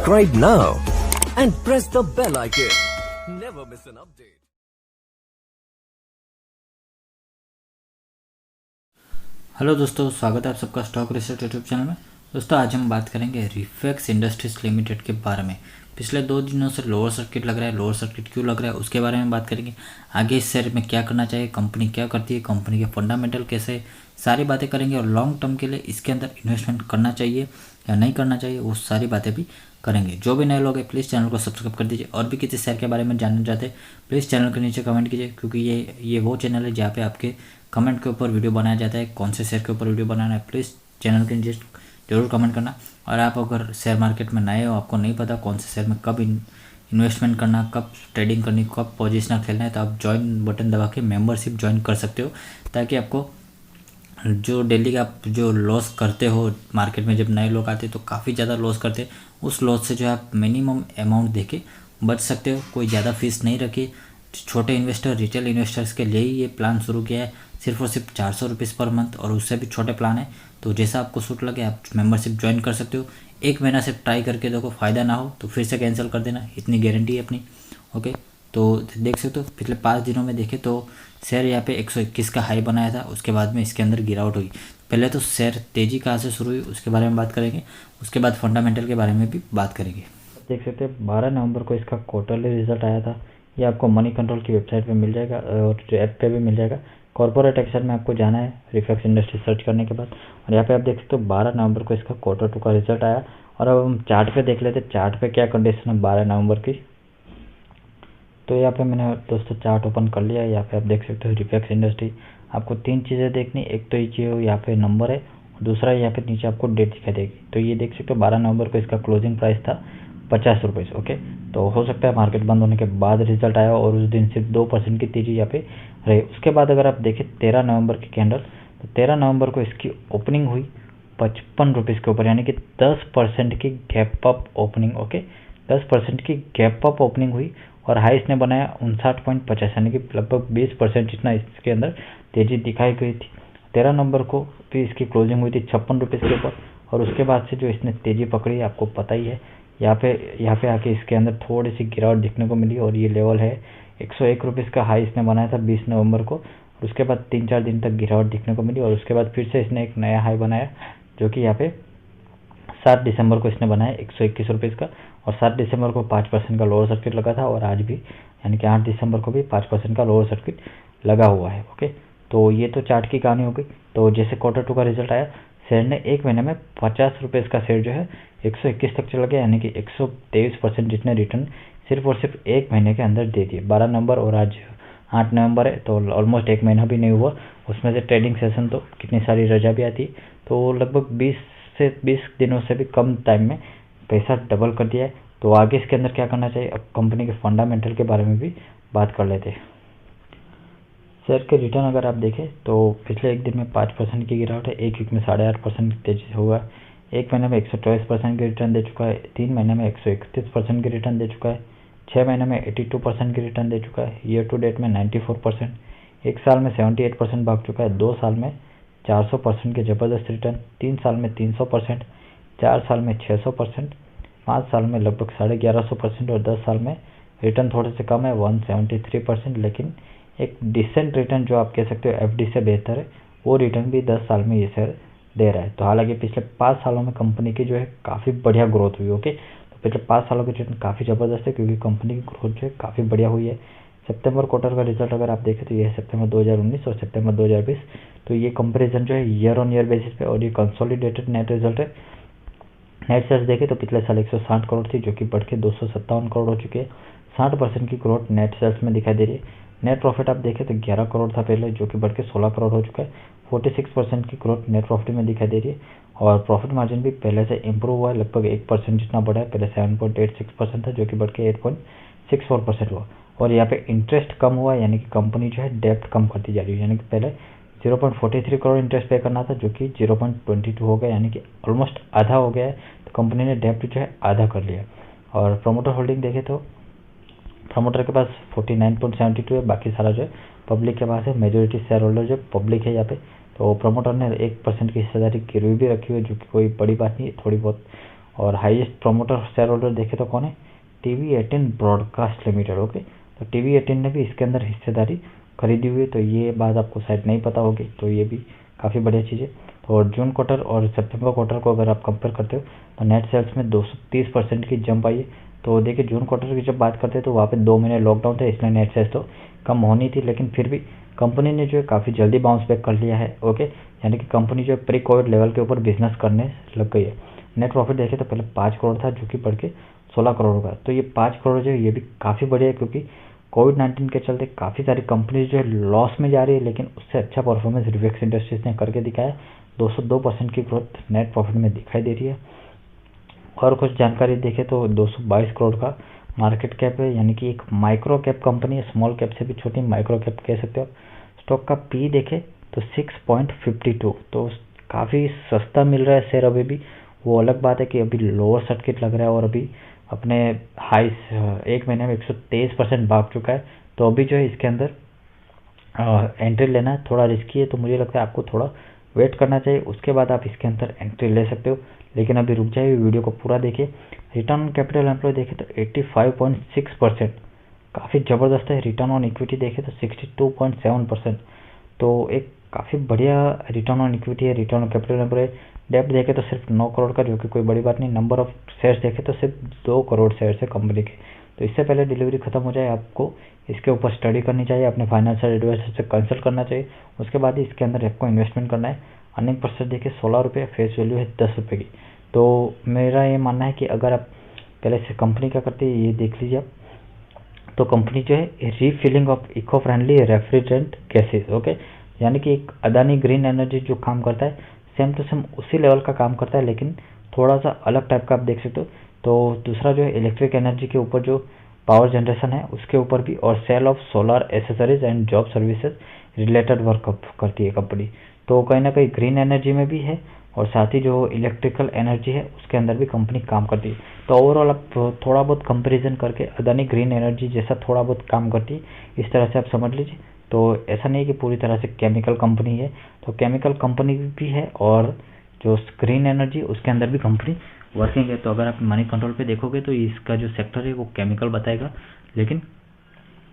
Subscribe now and press the bell icon. Never miss an update. Hello दोस्तों, स्वागत है आप सबका स्टॉक रिसर्च यूट्यूब चैनल में। दोस्तों आज हम बात करेंगे रिफेक्स इंडस्ट्रीज लिमिटेड के बारे में। पिछले 2 दिनों से लोअर सर्किट लग रहा है, लोअर सर्किट क्यों लग रहा है उसके बारे में बात करेंगे। आगे इस शेयर में क्या करना चाहिए, कंपनी क्या करती है, कंपनी के फंडामेंटल कैसे, सारी बातें करेंगे। और लॉन्ग टर्म के लिए इसके अंदर इन्वेस्टमेंट करना चाहिए या नहीं करना चाहिए, वो सारी बातें भी करेंगे। जो भी नए लोग हैं प्लीज़ चैनल को सब्सक्राइब कर दीजिए। और भी किसी शेयर के बारे में जानना चाहते हैं प्लीज़ चैनल के नीचे कमेंट कीजिए, क्योंकि ये वो चैनल है जहाँ पे आपके कमेंट के ऊपर वीडियो बनाया जाता है। कौन से शेयर के ऊपर वीडियो बनाना है प्लीज़ चैनल के नीचे जरूर कमेंट करना। और आप अगर शेयर मार्केट में नए हो, आपको नहीं पता कौन से शेयर में कब इन्वेस्टमेंट करना, कब ट्रेडिंग करनी, कब पोजिशनल खेलना है, तो आप ज्वाइन बटन दबा के मेंबरशिप ज्वाइन कर सकते हो, ताकि आपको जो डेली का आप जो लॉस करते हो मार्केट में, जब नए लोग आते हैं तो काफ़ी ज़्यादा लॉस करते हैं, उस लॉस से जो है आप मिनिमम अमाउंट देके बच सकते हो। कोई ज़्यादा फीस नहीं रखी। छोटे इन्वेस्टर, रिटेल इन्वेस्टर्स के लिए ही ये प्लान शुरू किया है, सिर्फ और सिर्फ 400 रुपीज़ पर मंथ, और उससे भी छोटे प्लान है। तो जैसा आपको सूट लगे आप मेंबरशिप ज्वाइन कर सकते हो। 1 महीना से ट्राई करके देखो, फ़ायदा ना हो तो फिर से कैंसिल कर देना, इतनी गारंटी है अपनी। ओके, तो देख सकते हो पिछले 5 दिनों में देखे तो शेयर यहाँ पे 121 का हाई बनाया था, उसके बाद में इसके अंदर गिरावट हुई। पहले तो शेयर तेज़ी कहाँ से शुरू हुई उसके बारे में बात करेंगे, उसके बाद फंडामेंटल के बारे में भी बात करेंगे। देख सकते हैं 12 नवंबर को इसका क्वार्टरली रिजल्ट आया था। ये आपको मनी कंट्रोल की वेबसाइट पे मिल जाएगा और ऐप पे भी मिल जाएगा। कॉर्पोरेट एक्शन में आपको जाना है रिफ्लेक्स इंडस्ट्री सर्च करने के बाद, और यहाँ पे आप देख सकते हो 12 नवंबर को इसका Q2 का रिजल्ट आया। और अब हम चार्ट पे देख लेते हैं, चार्ट पे क्या कंडीशन है 12 नवंबर की। तो यहाँ पे मैंने दोस्तों चार्ट ओपन कर लिया है। यहाँ पे आप देख सकते हो रिफ्लेक्स इंडस्ट्री। आपको 3 चीज़ें देखनी, एक तो ये यहाँ पे नंबर है, दूसरा यहाँ पे नीचे आपको डेट दिखाई देगी। तो ये देख सकते हो 12 नवंबर को इसका क्लोजिंग प्राइस था 50 रुपये। ओके, तो हो सकता है मार्केट बंद होने के बाद रिजल्ट आया और उस दिन सिर्फ 2% की तेजी यहाँ पे रही। उसके बाद अगर आप देखें 13 नवंबर की कैंडल, तो 13 नवंबर को इसकी ओपनिंग हुई 55 रुपीज़ के ऊपर, यानी कि 10% की गैप अप ओपनिंग। ओके, 10% की गैप अप ओपनिंग हुई और हाई इसने बनाया 59.50, यानी कि लगभग 20% जितना इसके अंदर तेजी दिखाई गई थी। 13 नवंबर को भी इसकी क्लोजिंग हुई थी 56 रुपीज़ के ऊपर, और उसके बाद से जो इसने तेजी पकड़ी आपको पता ही है। यहाँ पे आके इसके अंदर थोड़ी सी गिरावट दिखने को मिली, और ये लेवल है 101 रुपीज़ का हाई इसने बनाया था 20 नवंबर को। और उसके बाद 3-4 दिन तक गिरावट दिखने को मिली, और उसके बाद फिर से इसने एक नया हाई बनाया, जो कि यहाँ पे 7 दिसंबर को इसने बनाया 121 रुपीज़ का। और 7 दिसंबर को 5% का लोअर सर्किट लगा था, और आज भी यानी कि 8 दिसंबर को भी 5% का लोअर सर्किट लगा हुआ है। ओके, तो ये तो चार्ट की कहानी हो गई। तो जैसे Q2 का रिजल्ट आया, शेयर ने 1 महीने में 50 रुपीज़ का शेयर जो है 121 तक चला गया, यानी कि 123% जितने रिटर्न सिर्फ और सिर्फ 1 महीने के अंदर दे दिए। 12 नवंबर और आज 8 नवंबर है, तो ऑलमोस्ट 1 महीना भी नहीं हुआ। उसमें से ट्रेडिंग सेशन तो कितनी सारी रजा भी आती, तो लगभग 20 दिनों से भी कम टाइम में पैसा डबल कर दिया है। तो आगे इसके अंदर क्या करना चाहिए, अब कंपनी के फंडामेंटल के बारे में भी बात कर लेते हैं। शेयर के रिटर्न अगर आप देखें तो पिछले 1 दिन में 5% की गिरावट है, 1 वीक में 8.5% की तेजी से हुआ है, 1 महीने में 124% की रिटर्न दे चुका है, 3 महीने में 131% की रिटर्न दे चुका है, 6 महीने में 82% की रिटर्न दे चुका है, ईयर टू डेट में 94%, 1 साल में 78% भाग चुका है, 2 साल में 400% के ज़बरदस्त रिटर्न, 3 साल में 300%, 4 साल में 600%, 5 साल में लगभग 1150%, और 10 साल में रिटर्न थोड़े से कम है 173%, लेकिन एक डिसेंट रिटर्न जो आप कह सकते हो एफडी से बेहतर है, वो रिटर्न भी 10 साल में ये शेयर दे रहा है। तो हालांकि पिछले 5 सालों में कंपनी की जो है काफ़ी बढ़िया ग्रोथ हुई। ओके, तो पिछले 5 सालों की रिटर्न काफ़ी ज़बरदस्त है, क्योंकि कंपनी की ग्रोथ जो है काफ़ी बढ़िया हुई है। सितंबर क्वार्टर का रिजल्ट अगर आप देखें तो ये है सितंबर 2019 और सितंबर 2020। तो ये कंपेरिजन जो है ईयर ऑन ईयर बेसिस पे, और ये कंसोलिडेटेड नेट रिजल्ट है। नेट सेल्स देखें तो पिछले साल 160 करोड़ थी, जो कि बढ़ के 257 करोड़ हो चुकी है। 60% की ग्रोथ नेट सेल्स में दिखाई दे रही है। नेट प्रॉफिट आप देखें तो 11 करोड़ था पहले, जो कि बढ़ के 16 करोड़ हो चुका है। 46% की ग्रोथ नेट प्रॉफिट में दिखाई दे रही है, और प्रॉफिट मार्जिन भी पहले से इंप्रूव हुआ है, लगभग 1% जितना बढ़ा है। पहले 7.86% था, जो कि बढ़ के 8.64% हुआ। और यहाँ पे इंटरेस्ट कम हुआ, यानी कि कंपनी जो है डेप्ट कम करती जा रही है, यानी कि पहले 0.43 करोड़ इंटरेस्ट पे करना था, जो कि 0.22 हो गया, यानी कि ऑलमोस्ट आधा हो गया है। तो कंपनी ने डेप्ट जो है आधा कर लिया। और प्रमोटर होल्डिंग देखें तो प्रमोटर के पास 49.72 है, बाकी सारा जो है पब्लिक के पास है। मेजोरिटी शेयर होल्डर जो पब्लिक है यहाँ पे। तो प्रमोटर ने 1% की हिस्सेदारी गिरवी भी रखी हुई है, जो कि कोई बड़ी बात नहीं है, थोड़ी बहुत और हाईएस्ट प्रमोटर शेयर होल्डर देखे तो कौन है, TV18 ब्रॉडकास्ट लिमिटेड। ओके, तो TV18 ने भी इसके अंदर हिस्सेदारी खरीदी हुई है, तो ये बात आपको शायद नहीं पता होगी, तो ये भी काफ़ी बढ़िया चीज़ है। तो और जून क्वार्टर और सितंबर क्वार्टर को अगर आप कंपेयर करते हो तो नेट सेल्स में 230% की जंप आई है। तो देखिए जून क्वार्टर की जब बात करते हैं तो वहाँ पे 2 महीने लॉकडाउन थे, इसलिए नेट सेल्स तो कम होनी थी, लेकिन फिर भी कंपनी ने जो है काफ़ी जल्दी बाउंस बैक कर लिया है। ओके, यानी कि कंपनी जो है प्री कोविड लेवल के ऊपर बिजनेस करने लग गई है। नेट प्रॉफिट देखे तो पहले 5 करोड़ था, जो कि बढ़ के 16 करोड़ होगा। तो ये 5 करोड़ जो है ये भी काफ़ी बढ़िया है, क्योंकि कोविड-19 के चलते काफ़ी सारी कंपनीज जो है लॉस में जा रही है, लेकिन उससे अच्छा परफॉर्मेंस रिवेक्स इंडस्ट्रीज ने करके दिखाया। 202% की ग्रोथ नेट प्रॉफिट में दिखाई दे रही है। और कुछ जानकारी देखें तो 222 करोड़ का मार्केट कैप है, यानी कि एक माइक्रो कैप कंपनी है, स्मॉल कैप से भी छोटी माइक्रो कैप कह सकते हो। स्टॉक का पी देखें तो 6.52, तो काफ़ी सस्ता मिल रहा है शेयर अभी भी। वो अलग बात है कि अभी लोअर सर्किट लग रहा है और अभी अपने हाई 1 महीने में 123% भाग चुका है। तो अभी जो है इसके अंदर एंट्री लेना थोड़ा रिस्की है, तो मुझे लगता है आपको थोड़ा वेट करना चाहिए, उसके बाद आप इसके अंदर एंट्री ले सकते हो। लेकिन अभी रुक जाइए, वीडियो को पूरा देखिए। रिटर्न ऑन कैपिटल एम्प्लॉय देखें तो 85.6%, काफ़ी ज़बरदस्त है। रिटर्न ऑन इक्विटी देखें तो 62.7%, तो एक काफ़ी बढ़िया रिटर्न ऑन इक्विटी है। रिटर्न ऑन कैपिटल एम्प्लॉय डेप्ट देखें तो सिर्फ 9 करोड़ का, जो कि कोई बड़ी बात नहीं। नंबर ऑफ शेयर्स देखें तो सिर्फ 2 करोड़ शेयर्स है कंपनी के। तो इससे पहले डिलीवरी खत्म हो जाए आपको इसके ऊपर स्टडी करनी चाहिए, अपने फाइनेंशियल एडवाइजर से कंसल्ट करना चाहिए, उसके बाद ही इसके अंदर आपको इन्वेस्टमेंट करना है। अर्निंग पर शेयर देखिए 16 रुपये, फेस वैल्यू है 10 रुपये की। तो मेरा ये मानना है कि अगर आप पहले से कंपनी क्या करती है ये देख लीजिए आप। तो कंपनी जो है refilling of eco friendly refrigerant gases, okay, यानी कि एक अदानी ग्रीन एनर्जी जो काम करता है सेम टू सेम उसी लेवल का काम करता है, लेकिन थोड़ा सा अलग टाइप का आप देख सकते हो। तो दूसरा जो है इलेक्ट्रिक एनर्जी के ऊपर जो पावर जनरेशन है उसके ऊपर भी, और sale of solar accessories and job services related work करती है कंपनी। तो कहीं ना कहीं ग्रीन एनर्जी में भी है और साथ ही जो इलेक्ट्रिकल एनर्जी है उसके अंदर भी कंपनी काम करती है। तो ओवरऑल आप थोड़ा बहुत कंपैरिजन करके अदानी ग्रीन एनर्जी जैसा थोड़ा बहुत काम करती है, इस तरह से आप समझ लीजिए। तो ऐसा नहीं कि पूरी तरह से केमिकल कंपनी है, तो केमिकल कंपनी भी है और जो ग्रीन एनर्जी उसके अंदर भी कंपनी वर्किंग है। तो अगर आप मनी कंट्रोल पे देखोगे तो इसका जो सेक्टर है वो केमिकल बताएगा, लेकिन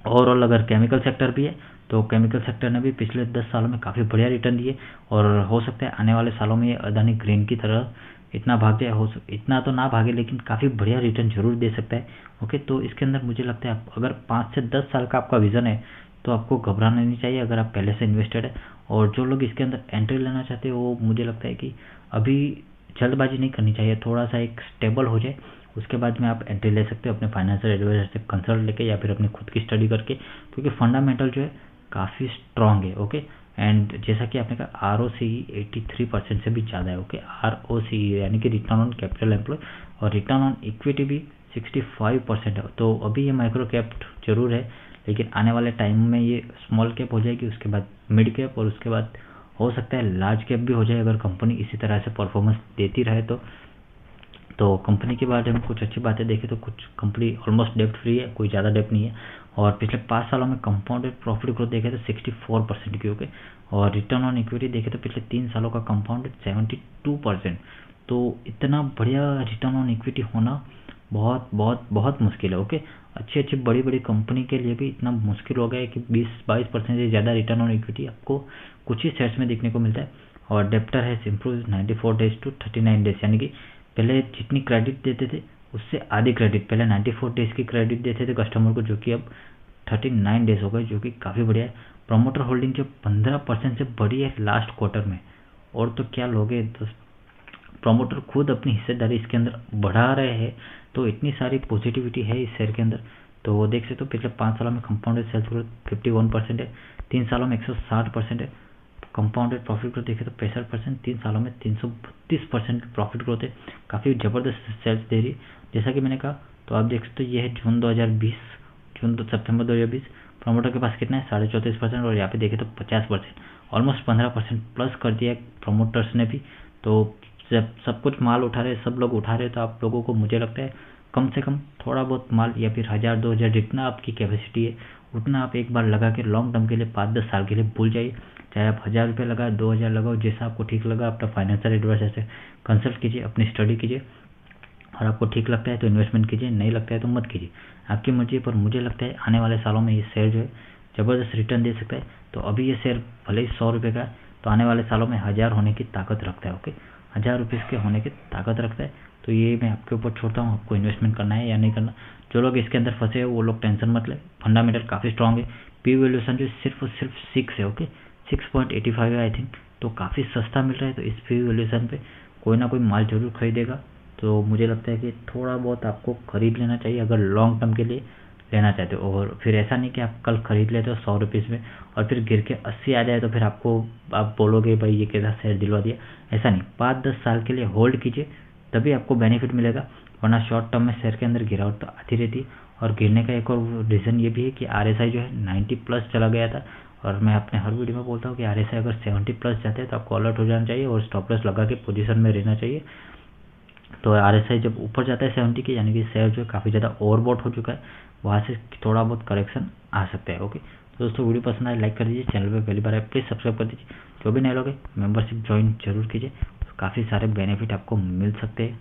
ओवरऑल अगर केमिकल सेक्टर भी है तो केमिकल सेक्टर ने भी पिछले 10 सालों में काफ़ी बढ़िया रिटर्न दिए, और हो सकता है आने वाले सालों में ये अदानी ग्रीन की तरह इतना भाग जाए, इतना तो ना भागे लेकिन काफ़ी बढ़िया रिटर्न जरूर दे सकता है। ओके, तो इसके अंदर मुझे लगता है आप अगर 5 से 10 साल का आपका विजन है तो आपको घबराना नहीं चाहिए अगर आप पहले से इन्वेस्टेड है। और जो लोग इसके अंदर एंट्री लेना चाहते हैं वो मुझे लगता है कि अभी जल्दबाजी नहीं करनी चाहिए, थोड़ा सा एक स्टेबल हो जाए उसके बाद में आप एंट्री ले सकते हो अपने फाइनेंशियल एडवाइजर से कंसल्ट लेके या फिर अपनी खुद की स्टडी करके, क्योंकि फंडामेंटल जो है काफ़ी स्ट्रांग है। ओके, एंड जैसा कि आपने कहा ROCE 83% से भी ज़्यादा है। ओके, ROCE यानी कि रिटर्न ऑन कैपिटल एम्प्लॉय, और रिटर्न ऑन इक्विटी भी 65% है। तो अभी ये माइक्रो कैप जरूर है, लेकिन आने वाले टाइम में ये स्मॉल कैप हो जाएगी, उसके बाद मिड कैप, और उसके बाद हो सकता है लार्ज कैप भी हो जाए अगर कंपनी इसी तरह से परफॉर्मेंस देती रहे तो कंपनी के बारे में कुछ अच्छी बातें देखें तो कुछ कंपनी ऑलमोस्ट डेप्ट फ्री है, कोई ज़्यादा डेप्ट नहीं है, और पिछले 5 सालों में कंपाउंडेड प्रॉफिट ग्रोथ देखें तो 64% की हो गई, और रिटर्न ऑन इक्विटी देखें तो पिछले 3 सालों का कंपाउंडेड 72%। तो इतना बढ़िया रिटर्न ऑन इक्विटी होना बहुत बहुत बहुत मुश्किल है। ओके, अच्छी बड़ी बड़ी कंपनी के लिए भी इतना मुश्किल हो गया है कि 20-22% से ज़्यादा रिटर्न ऑन इक्विटी आपको कुछ ही शेयर्स में देखने को मिलता है। और डेप्टर है इम्प्रूव 94 डेज टू 39 डेज, यानी कि पहले जितनी क्रेडिट देते थे उससे आधी क्रेडिट, पहले 94 डेज की क्रेडिट देते थे कस्टमर को, जो कि अब 39 डेज हो गए, जो कि काफ़ी बढ़िया है। प्रमोटर होल्डिंग जो 15% से बढ़ी है लास्ट क्वार्टर में, और तो क्या लोगे, तो प्रमोटर खुद अपनी हिस्सेदारी इसके अंदर बढ़ा रहे हैं, तो इतनी सारी पॉजिटिविटी है इस शेयर के अंदर। तो वो देख सकते हो पिछले 5 सालों में कंपाउंडेड सेल्स ग्रोथ 51% है, 3 सालों में 160% है। कंपाउंडेड प्रॉफिट ग्रोथ देखें तो 65%, 3 सालों में 332% की प्रॉफिट ग्रोथ है, काफ़ी ज़बरदस्त सेल्स दे रही है। जैसा कि मैंने कहा, तो आप देख सकते हो ये है जून तो सितंबर 2020, प्रमोटर के पास कितना है 34.5%, और यहाँ पे देखें तो 50%, ऑलमोस्ट 15% प्लस कर दिया है प्रमोटर्स ने भी। तो जब सब कुछ माल उठा रहे, सब लोग उठा रहे, तो आप लोगों को मुझे लगता है कम से कम थोड़ा बहुत माल या फिर 1000-2000 जितना आपकी कैपेसिटी है उतना आप एक बार लगा के लॉन्ग टर्म के लिए 5-10 साल के लिए भूल जाइए। चाहे आप 1000 रुपये लगाए, 2000 लगाओ, जैसा आपको ठीक लगा अपना फाइनेंशियल एडवाइजर से कंसल्ट कीजिए, अपनी स्टडी कीजिए, और आपको ठीक लगता है तो इन्वेस्टमेंट कीजिए, नहीं लगता है तो मत कीजिए, आपकी मर्जी है। पर मुझे लगता है आने वाले सालों में ये शेयर जो है ज़बरदस्त रिटर्न दे सकता है। तो अभी ये शेयर भले ही 100 रुपये का है, तो आने वाले सालों में 1000 होने की ताकत रखता है। ओके, 1000 रुपीज़ के होने की ताकत रखता है। तो ये मैं आपके ऊपर छोड़ता हूँ, आपको इन्वेस्टमेंट करना है या नहीं करना। जो लोग इसके अंदर फंसे हैं वो लोग टेंशन मत लें, फंडामेंटल काफ़ी स्ट्रॉन्ग है। पी वैल्यूएशन जो सिर्फ और सिर्फ 6 है। ओके, 6.85 है आई थिंक, तो काफ़ी सस्ता मिल रहा है। तो इस पी वैल्यूएशन पे कोई ना कोई माल जरूर खरीदेगा। तो मुझे लगता है कि थोड़ा बहुत आपको खरीद लेना चाहिए अगर लॉन्ग टर्म के लिए लेना चाहते हो। और फिर ऐसा नहीं कि आप कल खरीद लेते हो 100 रुपीज़ में और फिर गिर के 80 आ जाए तो फिर आप बोलोगे भाई ये कैसा शेयर दिलवा दिया। ऐसा नहीं, 5-10 साल के लिए होल्ड कीजिए, तभी आपको बेनिफिट मिलेगा। वरना शॉर्ट टर्म में शेयर के अंदर गिरावट तो आती रहती है। और गिरने का एक और रीज़न ये भी है कि RSI जो है 90 प्लस चला गया था। और मैं अपने हर वीडियो में बोलता हूँ कि RSI अगर 70 प्लस जाते हैं तो आपको अलर्ट हो जाना चाहिए और स्टॉप लॉस लगा के पोजीशन में रहना चाहिए। तो RSI जब ऊपर जाता है 70 के, यानी कि शेयर जो है काफ़ी ज़्यादा ओवरबॉट हो चुका है, वहाँ से थोड़ा बहुत करेक्शन आ सकता है। ओके, तो दोस्तों वीडियो पसंद आए लाइक कर दीजिए, चैनल पे पहली बार आए प्लीज़ सब्सक्राइब कर दीजिए। जो भी नए लोग हैं मेंबरशिप ज्वाइन जरूर कीजिए, काफ़ी सारे बेनिफिट आपको मिल सकते हैं।